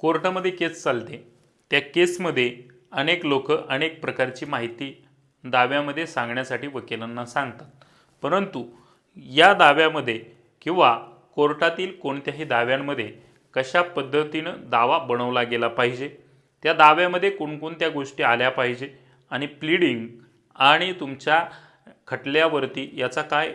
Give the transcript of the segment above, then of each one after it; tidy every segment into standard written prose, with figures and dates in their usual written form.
कोर्टामध्ये केस चालते, त्या केसमध्ये अनेक लोक अनेक प्रकारची माहिती दाव्यामध्ये सांगण्यासाठी वकिलांना सांगतात. परंतु या दाव्यामध्ये किंवा कोर्टातील कोणत्याही दाव्यांमध्ये कशा पद्धतीनं दावा बनवला गेला पाहिजे, त्या दाव्यामध्ये कोणकोणत्या गोष्टी आल्या पाहिजे आणि प्लीडिंग आणि तुमच्या खटल्यावरती याचा काय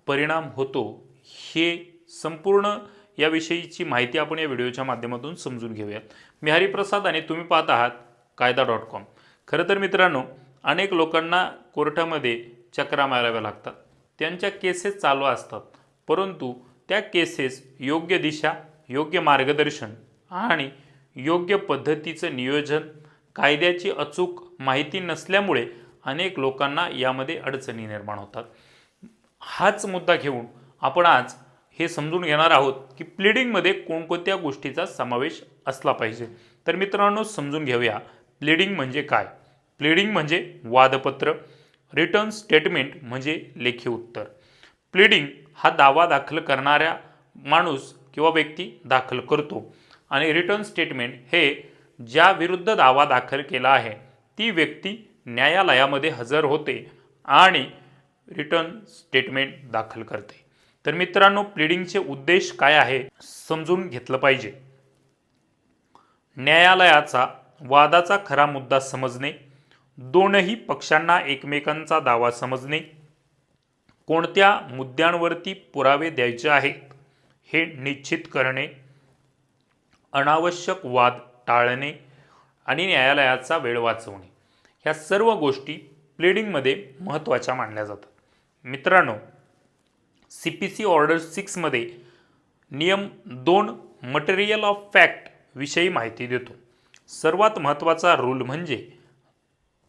परिणाम होतो, हे संपूर्ण याविषयीची माहिती आपण या व्हिडिओच्या माध्यमातून समजून घेऊयात. मी हरिप्रसाद आणि तुम्ही पाहत आहात कायदा.com. खरं तर मित्रांनो, अनेक लोकांना कोर्टामध्ये चक्रा माराव्या लागतात, त्यांच्या केसेस चालू असतात, परंतु त्या केसेस योग्य दिशा, योग्य मार्गदर्शन आणि योग्य पद्धतीचं नियोजन, कायद्याची अचूक माहिती नसल्यामुळे अनेक लोकांना यामध्ये अडचणी निर्माण होतात. हाच मुद्दा घेऊन आपण आज हे समजून घेणार आहोत की प्लीडिंगमध्ये कोणकोणत्या गोष्टीचा समावेश असला पाहिजे. तर मित्रांनो, समजून घेऊया प्लीडिंग म्हणजे काय. प्लीडिंग म्हणजे वादपत्र, रिटर्न स्टेटमेंट म्हणजे लेखी उत्तर. प्लीडिंग हा दावा दाखल करणाऱ्या माणूस किंवा व्यक्ती दाखल करतो आणि रिटर्न स्टेटमेंट हे ज्या विरुद्ध दावा दाखल केला आहे ती व्यक्ती न्यायालयामध्ये हजर होते आणि रिटर्न स्टेटमेंट दाखल करते. तर मित्रांनो, प्लीडिंगचे उद्देश काय आहे समजून घेतलं पाहिजे. न्यायालयाचा वादाचा खरा मुद्दा समजणे, दोनही पक्षांना एकमेकांचा दावा समजणे, कोणत्या मुद्द्यांवरती पुरावे द्यायचे आहेत हे निश्चित करणे, अनावश्यक वाद टाळणे आणि न्यायालयाचा वेळ वाचवणे, ह्या सर्व गोष्टी प्लीडिंगमध्ये महत्त्वाच्या मानल्या जातात. मित्रांनो, CPC ऑर्डर 6 मध्ये नियम 2 मटेरियल ऑफ फॅक्ट विषयी माहिती देतो. सर्वात महत्त्वाचा रूल म्हणजे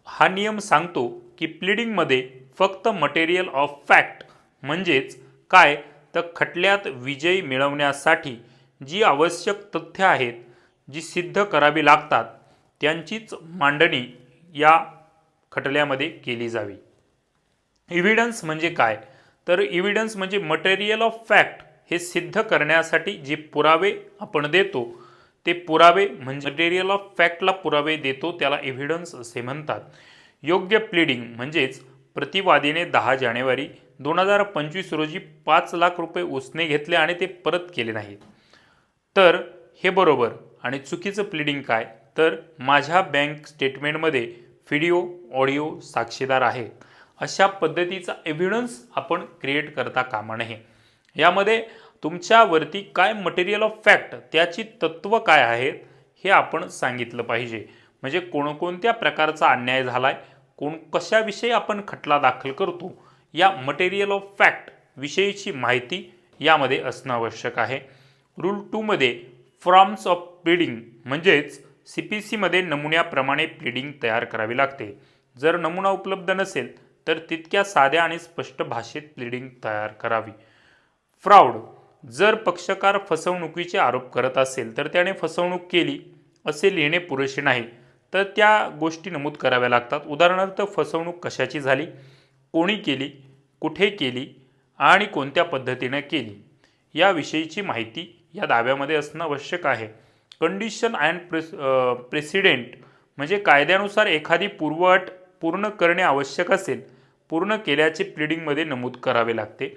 हा नियम सांगतो की प्लीडिंगमध्ये फक्त मटेरियल ऑफ फॅक्ट म्हणजेच काय तर खटल्यात विजय मिळवण्यासाठी जी आवश्यक तथ्य आहेत, जी सिद्ध करावी लागतात, त्यांचीच मांडणी या खटल्यामध्ये केली जावी. एव्हिडन्स म्हणजे काय तर एव्हिडन्स म्हणजे मटेरियल ऑफ फॅक्ट हे सिद्ध करण्यासाठी जे पुरावे आपण देतो ते पुरावे म्हणजे मटेरियल ऑफ फॅक्टला पुरावे देतो त्याला एव्हिडन्स असे म्हणतात. योग्य प्लीडिंग म्हणजेच प्रतिवादीने 10 जानेवारी 2025 रोजी 5 लाख रुपये उसने घेतले आणि ते परत केले नाहीत, तर हे बरोबर. आणि चुकीचं प्लीडिंग काय तर माझ्या बँक स्टेटमेंटमध्ये व्हिडिओ ऑडिओ साक्षीदार आहेत, अशा पद्धतीचा एव्हिडन्स आपण क्रिएट करता कामा नये. यामध्ये तुमच्यावरती काय मटेरियल ऑफ फॅक्ट त्याची तत्त्व काय आहेत हे आपण सांगितलं पाहिजे. म्हणजे कोणकोणत्या प्रकारचा अन्याय झाला आहे, कशाविषयी आपण खटला दाखल करतो, या मटेरियल ऑफ फॅक्ट विषयीची माहिती यामध्ये असणं आवश्यक आहे. रूल 2 मध्ये फॉर्म्स ऑफ प्लीडिंग म्हणजेच CPC मध्ये नमुन्याप्रमाणे प्लीडिंग तयार करावी लागते. जर नमुना उपलब्ध नसेल तर तितक्या साध्या आणि स्पष्ट भाषेत प्लीडिंग तयार करावी. फ्रॉड, जर पक्षकार फसवणुकीचे आरोप करत असेल तर त्याने फसवणूक केली असे लिहिणे पुरेसे नाही, तर त्या गोष्टी नमूद कराव्या लागतात. उदाहरणार्थ, फसवणूक कशाची झाली, कोणी केली, कुठे केली आणि कोणत्या पद्धतीने केली याविषयीची माहिती या दाव्यामध्ये असणं आवश्यक आहे. कंडिशन अँड प्रेसिडेंट म्हणजे कायद्यानुसार एखादी पूर्वअट पूर्ण करणे आवश्यक असेल, पूर्ण केल्याचे प्लीडिंगमध्ये नमूद करावे लागते.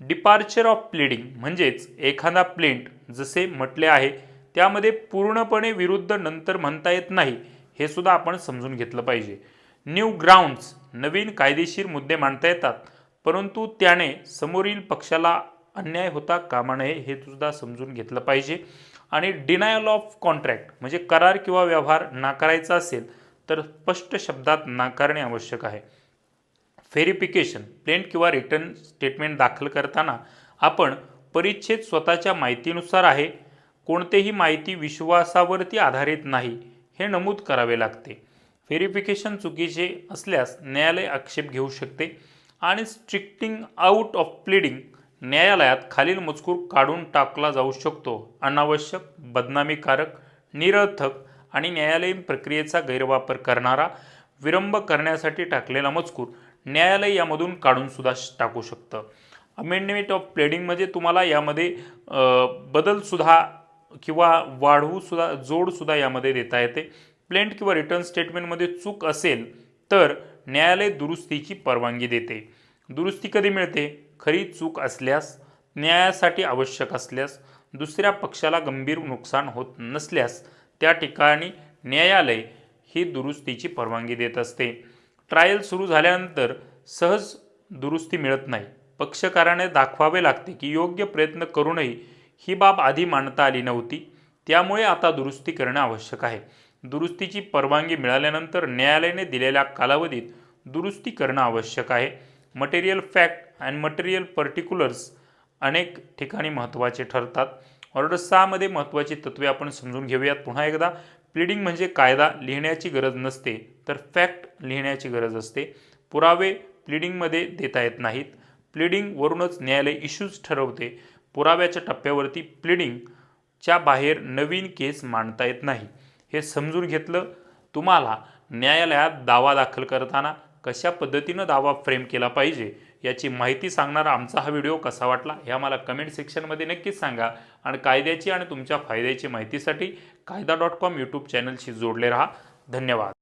डिपार्चर ऑफ प्लीडिंग म्हणजेच एखादा प्लेंट जसे म्हटले आहे त्यामध्ये पूर्णपणे विरुद्ध नंतर म्हणता येत नाही, हे सुद्धा आपण समजून घेतलं पाहिजे. न्यू ग्राउंड्स, नवीन कायदेशीर मुद्दे मांडता येतात, परंतु त्याने समोरील पक्षाला अन्याय होता कामा नये, हे सुद्धा समजून घेतलं पाहिजे. आणि डिनायल ऑफ कॉन्ट्रॅक्ट म्हणजे करार किंवा व्यवहार नाकारायचा असेल तर स्पष्ट शब्दात नाकारणे आवश्यक आहे. व्हेरिफिकेशन, प्लेंट किंवा रिटर्न स्टेटमेंट दाखल करताना आपण परिच्छेद स्वतःच्या माहितीनुसार आहे, कोणतेही माहिती विश्वासावरती आधारित नाही हे नमूद करावे लागते. व्हेरिफिकेशन चुकीचे असल्यास न्यायालय आक्षेप घेऊ शकते. आणि स्ट्रिक्टिंग आउट ऑफ प्लीडिंग, न्यायालयात खालील मजकूर काढून टाकला जाऊ शकतो: अनावश्यक, बदनामीकारक, निरर्थक आणि न्यायालयीन प्रक्रियेचा गैरवापर करणारा, विलंब करण्यासाठी टाकलेला मजकूर न्यायालय यामधून काढून सुद्धा टाकू शकतं. अमेंडमेंट ऑफ प्लीडिंग म्हणजे तुम्हाला यामध्ये बदल सुद्धा किंवा जोडसुद्धा यामध्ये देता येते. प्लेंट किंवा रिटर्न स्टेटमेंटमध्ये चूक असेल तर न्यायालय दुरुस्तीची परवानगी देते. दुरुस्ती कधी मिळते? खरी चूक असल्यास, न्यायासाठी आवश्यक असल्यास, दुसऱ्या पक्षाला गंभीर नुकसान होत नसल्यास त्या ठिकाणी न्यायालय ही दुरुस्तीची परवानगी देत असते. ट्रायल सुरू झाल्यानंतर सहज दुरुस्ती मिळत नाही. पक्षकाराने दाखवावे लागते की योग्य प्रयत्न करूनही ही बाब आधी मांडता आली नव्हती, त्यामुळे आता दुरुस्ती करणे आवश्यक आहे. दुरुस्तीची परवानगी मिळाल्यानंतर न्यायालयाने दिलेल्या कालावधीत दुरुस्ती करणं आवश्यक आहे. Material fact and material particulars अनेक ठिकाणी महत्त्वाचे ठरतात. ऑर्डर 6 मध्ये महत्त्वाची तत्त्वे आपण समजून घेऊयात पुन्हा एकदा. प्लीडिंग म्हणजे कायदा लिहिण्याची गरज नसते, तर फॅक्ट लिहिण्याची गरज असते. पुरावे प्लीडिंगमध्ये देता येत नाहीत. प्लीडिंगवरूनच न्यायालय इश्यूज ठरवते. पुराव्याच्या टप्प्यावरती प्लीडिंगच्या बाहेर नवीन केस मांडता येत नाही. हे समजून घेतलं. तुम्हाला न्यायालयात दावा दाखल करताना कशा पद्धतीनं दावा फ्रेम केला पाहिजे याची माहिती सांगणारा आमचा हा व्हिडिओ कसा वाटला हे आम्हाला कमेंट सेक्शनमध्ये नक्कीच सांगा. आणि कायद्याची आणि तुमच्या फायद्याची माहितीसाठी कायदा.com यूट्यूब चॅनलशी जोडले राहा. धन्यवाद.